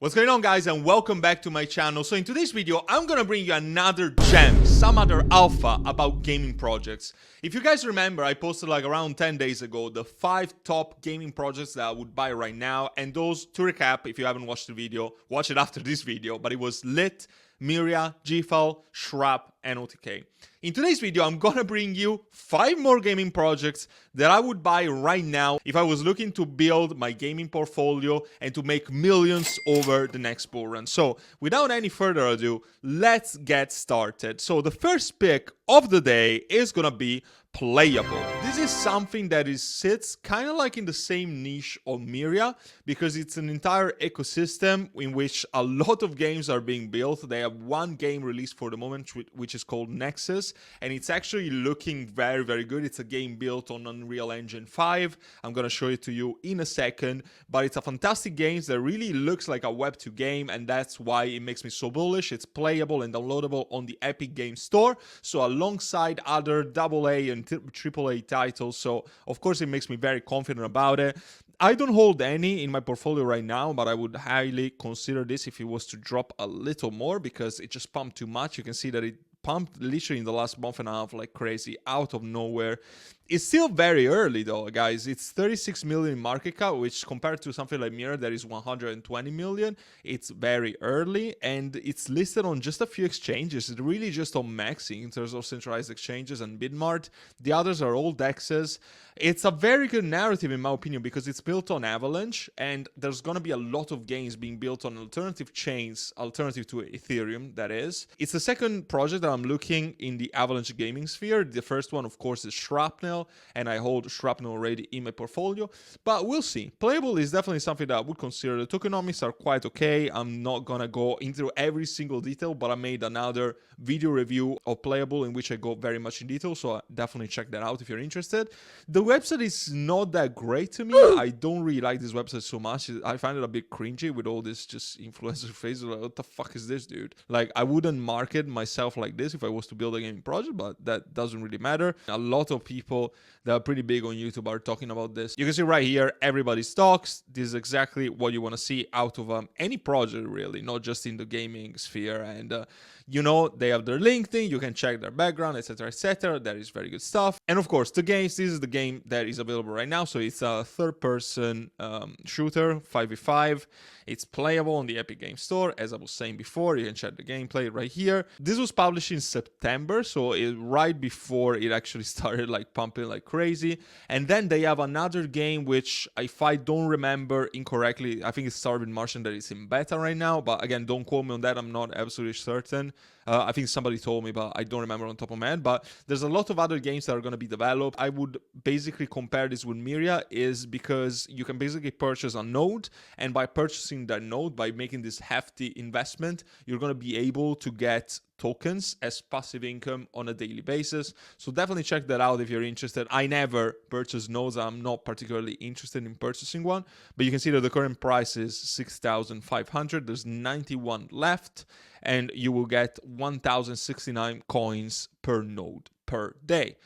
What's going on, guys, and welcome back to my channel. So in today's video, I'm gonna bring you another gem, some other alpha about gaming projects. If you guys remember, I posted like around 10 days ago the 5 top gaming projects that I would buy right now, and those, to recap, if you haven't watched the video, watch it after this video, but it was Lit, Miria, GFL, Shrap, and OTK. In today's video, I'm gonna bring you 5 more gaming projects that I would buy right now if I was looking to build my gaming portfolio and to make millions over the next bull run. So without any further ado, let's get started. So the first pick of the day is gonna be Playable. This is something that sits kind of like in the same niche of Miria, because it's an entire ecosystem in which a lot of games are being built. They have one game released for the moment, which is called Nexus, and it's actually looking very, very good. It's a game built on Unreal Engine 5. I'm gonna show it to you in a second, but it's a fantastic game that really looks like a Web 2 game, and that's why it makes me so bullish. It's playable and downloadable on the Epic Games Store, so alongside other AA and AAA titles, so of course it makes me very confident about it. I don't hold any in my portfolio right now, but I would highly consider this if it was to drop a little more, because it just pumped too much. You can see that it pumped literally in the last month and a half like crazy out of nowhere. It's still very early though, guys. It's 36 million market cap, which compared to something like Mirror that is 120 million, it's very early, and it's listed on just a few exchanges. It's really just on Maxi in terms of centralized exchanges and Bidmart. The others are all DEXs. It's a very good narrative in my opinion, because it's built on Avalanche, and there's gonna be a lot of games being built on alternative chains, alternative to Ethereum, that is. It's the second project that I'm looking in the Avalanche gaming sphere. The first one, of course, is Shrapnel, and I hold Shrapnel already in my portfolio, but we'll see. Playable is definitely something that I would consider. The tokenomics are quite okay. I'm not gonna go into every single detail, but I made another video review of Playable in which I go very much in detail, so definitely check that out if you're interested. The website is not that great to me. I don't really like this website so much. I find it a bit cringy with all this just influencer faces. Like, what the fuck is this, dude? Like, I wouldn't market myself like this if I was to build a gaming project, but that doesn't really matter. A lot of people that are pretty big on YouTube are talking about this. You can see right here, everybody's talks. This is exactly what you want to see out of any project, really, not just in the gaming sphere. And you know, they have their LinkedIn, you can check their background, etc, etc. That is very good stuff. And of course, the games, this is the game that is available right now. So it's a third-person shooter, 5v5. It's playable on the Epic Games Store. As I was saying before, you can check the gameplay right here. This was published in September, so right before it actually started like pumping like crazy. And then they have another game, which, if I don't remember incorrectly, I think it started in March and that is in beta right now. But again, don't quote me on that. I'm not absolutely certain. I think somebody told me, but I don't remember on top of my head. But there's a lot of other games that are going to be developed. I would basically compare this with Miria, is because you can basically purchase a node, and by purchasing that node, by making this hefty investment, you're going to be able to get tokens as passive income on a daily basis. So definitely check that out if you're interested. I never purchase nodes. I'm not particularly interested in purchasing one, but you can see that the current price is 6,500. There's 91 left, and you will get 1,069 coins per node per day.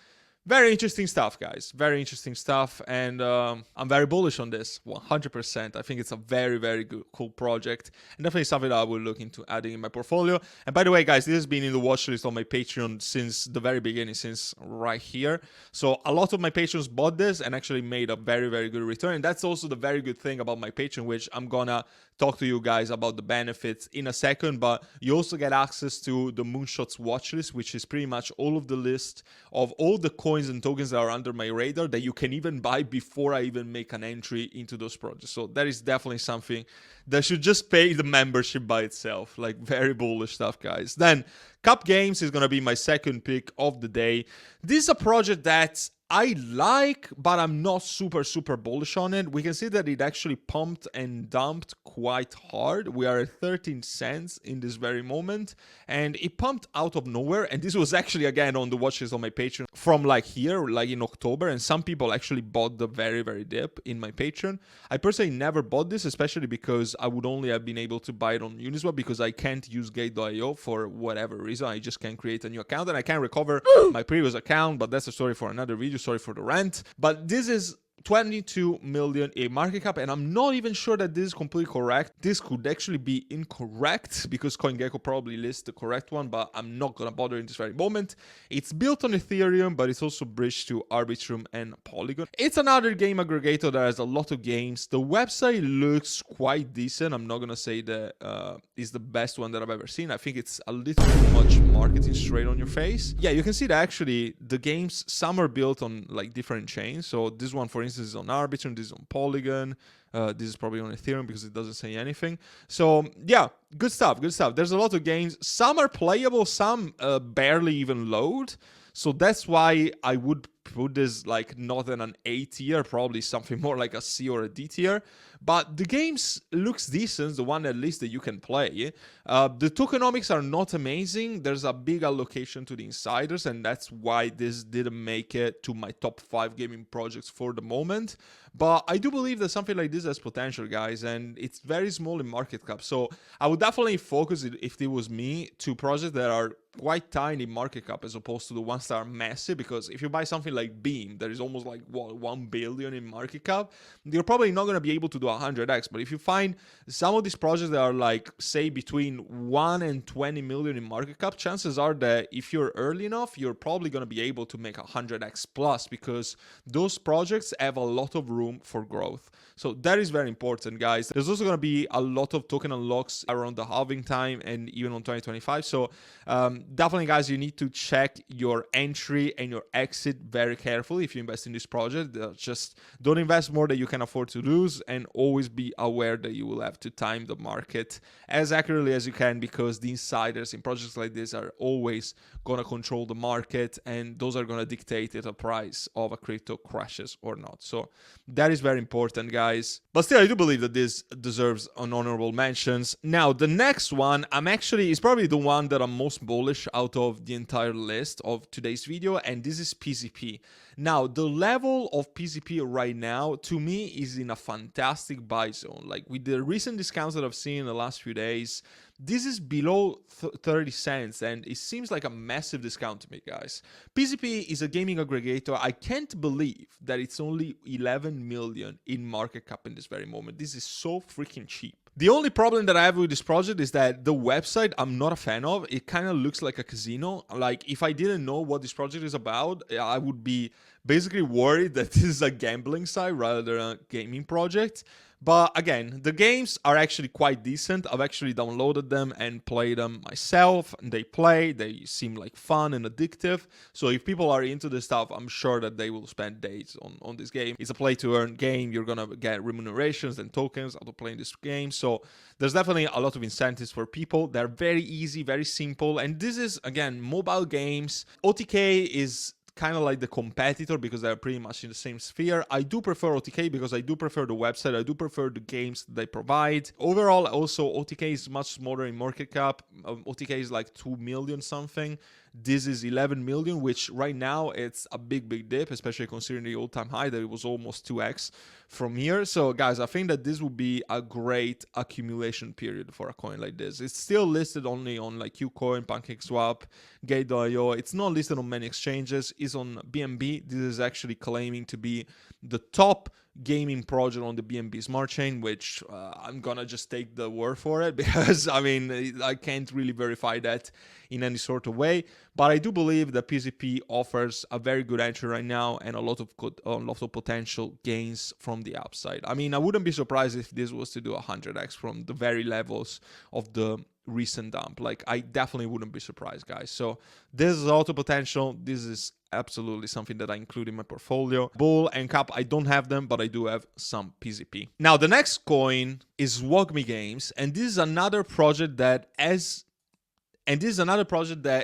Very interesting stuff, guys. Very interesting stuff, and I'm very bullish on this, 100%. I think it's a very, very good, cool project, and definitely something that I will look into adding in my portfolio. And by the way, guys, this has been in the watch list on my Patreon since the very beginning, since right here. So a lot of my patrons bought this and actually made a very, very good return. And that's also the very good thing about my Patreon, which I'm gonna talk to you guys about the benefits in a second. But you also get access to the Moonshots watch list, which is pretty much all of the list of all the coins and tokens that are under my radar that you can even buy before I even make an entry into those projects. So that is definitely something that should just pay the membership by itself. Like, very bullish stuff, guys. Then Cup Games is going to be my second pick of the day. This is a project that I like, but I'm not super bullish on it. We can see that it actually pumped and dumped quite hard. We are at 13 cents in this very moment, and it pumped out of nowhere. And this was actually, again, on the watch list on my Patreon from like here, like in October. And some people actually bought the very dip in my Patreon. I personally never bought this, especially because I would only have been able to buy it on Uniswap, because I can't use Gate.io for whatever reason. I just can't create a new account, and I can't recover my previous account, but that's a story for another video. Sorry for the rant, but this is 22 million in market cap, and I'm not even sure that this is completely correct. This could actually be incorrect because CoinGecko probably lists the correct one, but I'm not gonna bother in this very moment. It's built on Ethereum, but it's also bridged to Arbitrum and Polygon. It's another game aggregator that has a lot of games. The website looks quite decent. I'm not gonna say that is the best one that I've ever seen. I think it's a little too much marketing straight on your face. Yeah, you can see that actually the games, some are built on like different chains. So this one, for instance, is on Arbitrum, this is on Polygon, this is probably on Ethereum because it doesn't say anything. So yeah, good stuff, good stuff. There's a lot of games. Some are playable, some barely even load. So that's why I would put this like not in an A tier, probably something more like a C or a D tier. But the games looks decent, the one at least that you can play. The tokenomics are not amazing. There's a big allocation to the insiders, and that's why this didn't make it to my top 5 gaming projects for the moment. But I do believe that something like this has potential, guys, and it's very small in market cap. So I would definitely focus, if it was me, to projects that are quite tiny market cap as opposed to the ones that are massive. Because if you buy something like Beam, that is almost like what, 1 billion in market cap, you're probably not going to be able to do 100x. But if you find some of these projects that are like, say, between 1 and 20 million in market cap, chances are that if you're early enough, you're probably going to be able to make 100x plus, because those projects have a lot of room for growth. So that is very important, guys. There's also going to be a lot of token unlocks around the halving time and even on 2025. So definitely, guys, you need to check your entry and your exit very carefully if you invest in this project. Just don't invest more than you can afford to lose, and always be aware that you will have to time the market as accurately as you can, because the insiders in projects like this are always going to control the market, and those are going to dictate if the price of a crypto crashes or not. So that is very important, guys. But still, I do believe that this deserves an honorable mentions. Now, the next one, is probably the one that I'm most bullish out of the entire list of today's video, and this is PZP. Now, the level of PZP right now, to me, is in a fantastic buy zone. Like, with the recent discounts that I've seen in the last few days, this is below 30 cents, and it seems like a massive discount to me, guys. PZP is a gaming aggregator. I can't believe that it's only 11 million in market cap in this very moment. This is so freaking cheap. The only problem that I have with this project is that the website I'm not a fan of. It kind of looks like a casino. Like, if I didn't know what this project is about, I would be basically worried that this is a gambling site rather than a gaming project. But again, the games are actually quite decent. I've actually downloaded them and played them myself. They seem like fun and addictive. So if people are into this stuff, I'm sure that they will spend days on this game. It's a play to earn game. You're gonna get remunerations and tokens out of playing this game. So there's definitely a lot of incentives for people. They're very easy, very simple. And this is, again, mobile games. OTK is kind of like the competitor because they're pretty much in the same sphere. I do prefer OTK because I do prefer the website. I do prefer the games that they provide. Overall, also, OTK is much smaller in market cap. OTK is like 2 million something. This is 11 million, which right now it's a big dip, especially considering the all-time high that it was almost 2x from here. So guys, I think that this would be a great accumulation period for a coin like this. It's still listed only on like KuCoin, PancakeSwap, Gate.io. It's not listed on many exchanges. It's on BNB. This is actually claiming to be the top gaming project on the BNB smart chain, which I'm gonna just take the word for it, because I mean, I can't really verify that in any sort of way. But I do believe that PZP offers a very good entry right now and a lot of potential gains from the upside. I mean, I wouldn't be surprised if this was to do 100x from the very levels of the recent dump. Like, I definitely wouldn't be surprised, guys. So this is a lot of potential. This is absolutely something that I include in my portfolio. Bull and Cap, I don't have them, but I do have some PZP. Now, the next coin is Wagm Games, and this is another project that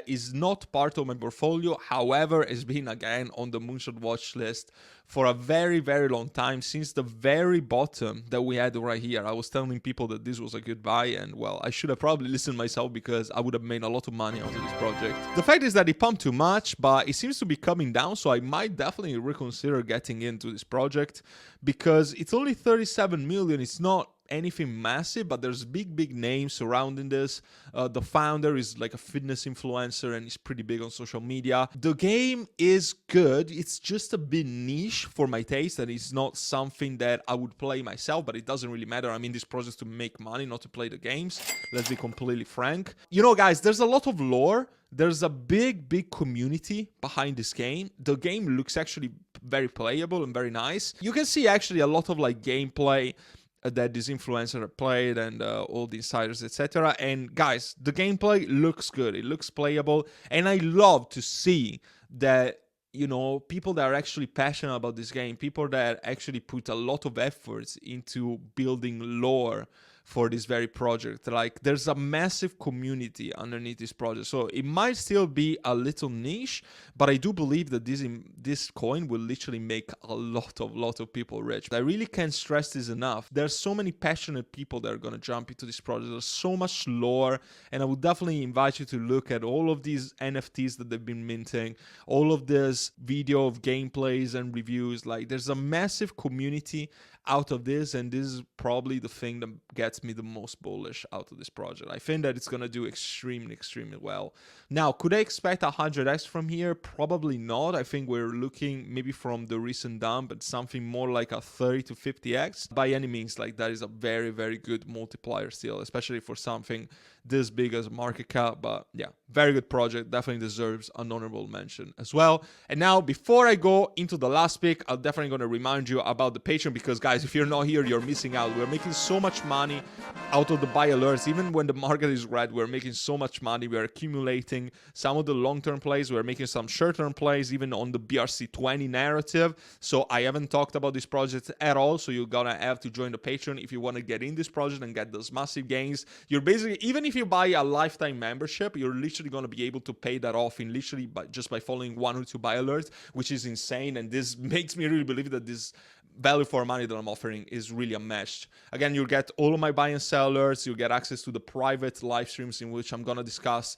is not part of my portfolio. However, it's been again on the Moonshot watch list for a very long time, since the very bottom that we had right here. I was telling people that this was a good buy, and well, I should have probably listened myself, because I would have made a lot of money out of this project. The fact is that it pumped too much, but it seems to be coming down, so I might definitely reconsider getting into this project, because it's only 37 million. It's not anything massive, but there's big names surrounding this. The founder is like a fitness influencer and he's pretty big on social media. The game is good. It's just a bit niche for my taste, and it's not something that I would play myself, but it doesn't really matter. I'm in this process to make money, not to play the games. Let's be completely frank. You know, guys, there's a lot of lore. There's a big community behind this game. The game looks actually very playable and very nice. You can see actually a lot of like gameplay that this influencer played and all the insiders, etc. And guys, the gameplay looks good. It looks playable, and I love to see that, you know, people that are actually passionate about this game, people that actually put a lot of efforts into building lore for this very project. Like, there's a massive community underneath this project, so it might still be a little niche, but I do believe that this coin will literally make a lot of people rich. I really can't stress this enough. There's so many passionate people that are gonna jump into this project. There's so much lore, and I would definitely invite you to look at all of these NFTs that they've been minting, all of this video of gameplays and reviews. Like, there's a massive community out of this, and this is probably the thing that gets me the most bullish out of this project. I think that it's gonna do extremely well. Now, could I expect 100x from here? Probably not. I think we're looking maybe from the recent dump at something more like a 30 to 50x. By any means, like, that is a very good multiplier still, especially for something this big as a market cap. But yeah, very good project, definitely deserves an honorable mention as well. And now, before I go into the last pick, I'm definitely going to remind you about the Patreon, because guys, if you're not here, you're missing out. We're making so much money out of the buy alerts. Even when the market is red, we're making so much money. We're accumulating some of the long-term plays, we're making some short-term plays, even on the BRC20 narrative. So I haven't talked about this project at all, so you're gonna have to join the Patreon if you want to get in this project and get those massive gains. You're basically, even if you buy a lifetime membership, you're literally going to be able to pay that off in literally just by following 1 or 2 buy alerts, which is insane. And this makes me really believe that this value for money that I'm offering is really unmatched. Again, you'll get all of my buy and sell alerts. You'll get access to the private live streams in which I'm going to discuss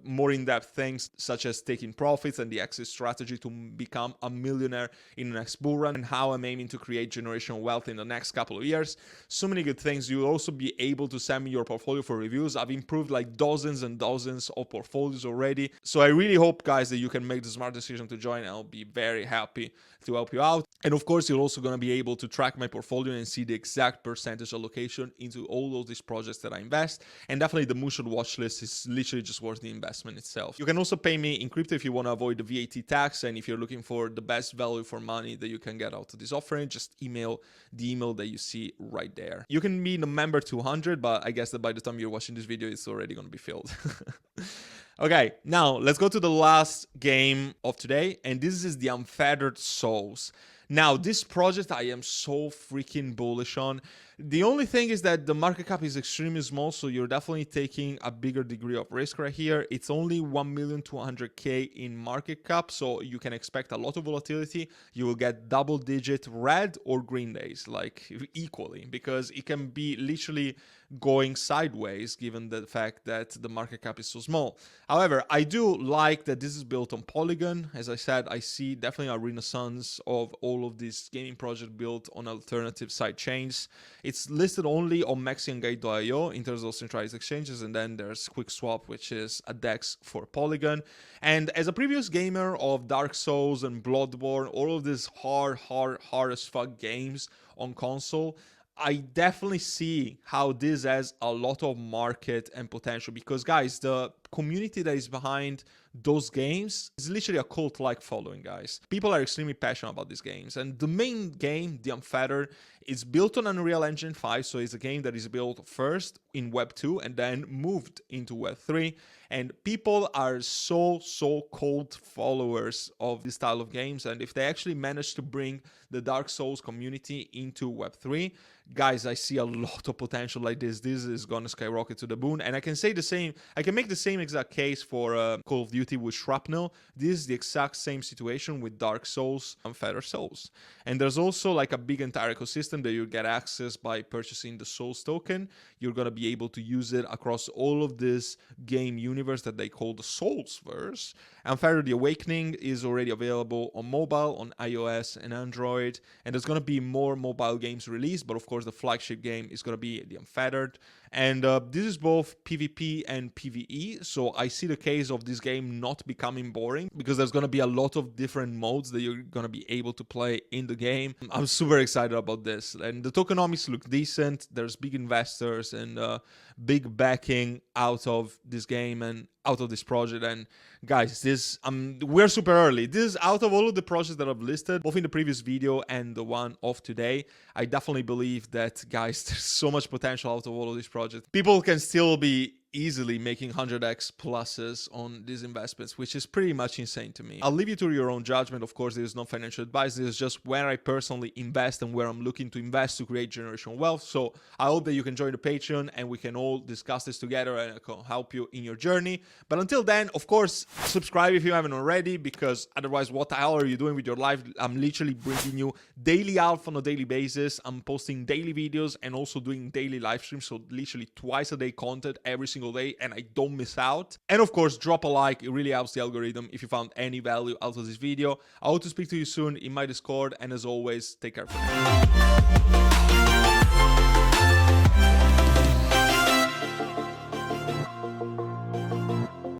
more in-depth things such as taking profits and the exit strategy to become a millionaire in the next bull run, and how I'm aiming to create generational wealth in the next couple of years. So many good things. You'll also be able to send me your portfolio for reviews. I've improved like dozens and dozens of portfolios already. So I really hope, guys, that you can make the smart decision to join. I'll be very happy to help you out. And of course, you're also going to be able to track my portfolio and see the exact percentage allocation into all of these projects that I invest. And definitely the Moonshot watch list is literally just worth the investment itself. You can also pay me in crypto if you want to avoid the VAT tax, and if you're looking for the best value for money that you can get out of this offering, just email the email that you see right there. You can be the member 200, but I guess that by the time you're watching this video, it's already going to be filled. Okay, now let's go to the last game of today, and this is the Unfathered Souls. Now, this project I am so freaking bullish on. The only thing is that the market cap is extremely small, so you're definitely taking a bigger degree of risk right here. It's only 1,200,000 in market cap, so you can expect a lot of volatility. You will get double-digit red or green days, like equally, because it can be literally going sideways given the fact that the market cap is so small. However, I do like that this is built on Polygon. As I said, I see definitely a renaissance of all of these gaming projects built on alternative side chains. It's listed only on MexicanGate.io in terms of centralized exchanges, and then there's QuickSwap, which is a DEX for Polygon. And as a previous gamer of Dark Souls and Bloodborne, all of these hard as fuck games on console, I definitely see how this has a lot of market and potential, because guys, the community that is behind those games is literally a cult-like following, guys. People are extremely passionate about these games, and the main game, the Unfeathered, is built on Unreal Engine 5, so it's a game that is built first in Web 2 and then moved into Web 3, and people are so cold followers of this style of games. And if they actually manage to bring the Dark Souls community into Web 3, guys, I see a lot of potential like this. This is gonna skyrocket to the moon. And I can say the same, I can make the same exact case for Call of Duty with Shrapnel. This is the exact same situation with Dark Souls, Unfathered Souls. And there's also like a big entire ecosystem that you get access by purchasing the Souls token. You're going to be able to use it across all of this game universe that they call the Soulsverse. Unfathered: The Awakening is already available on mobile, on iOS and Android, and there's going to be more mobile games released, but of course the flagship game is going to be the Unfeathered. And this is both PvP and PvE, so I see the case of this game not becoming boring, because there's going to be a lot of different modes that you're going to be able to play in the game. I'm super excited about this, and the tokenomics look decent. There's big investors and big backing out of this game and out of this project. And guys, this we're super early. This is out of all of the projects that I've listed, both in the previous video and the one of today. I definitely believe that, guys, there's so much potential out of all of these projects. People can still be easily making 100x pluses on these investments, which is pretty much insane to me. I'll leave you to your own judgment. Of course, there is no financial advice. This is just where I personally invest and where I'm looking to invest to create generational wealth. So I hope that you can join the Patreon and we can all discuss this together, and I can help you in your journey. But until then, of course, subscribe if you haven't already, because otherwise, what the hell are you doing with your life? I'm literally bringing you daily alpha on a daily basis. I'm posting daily videos and also doing daily live streams. So literally twice a day content every single day, and I don't miss out. And of course, drop a like. It really helps the algorithm if you found any value out of this video. I hope to speak to you soon in my Discord, and as always, take care for now.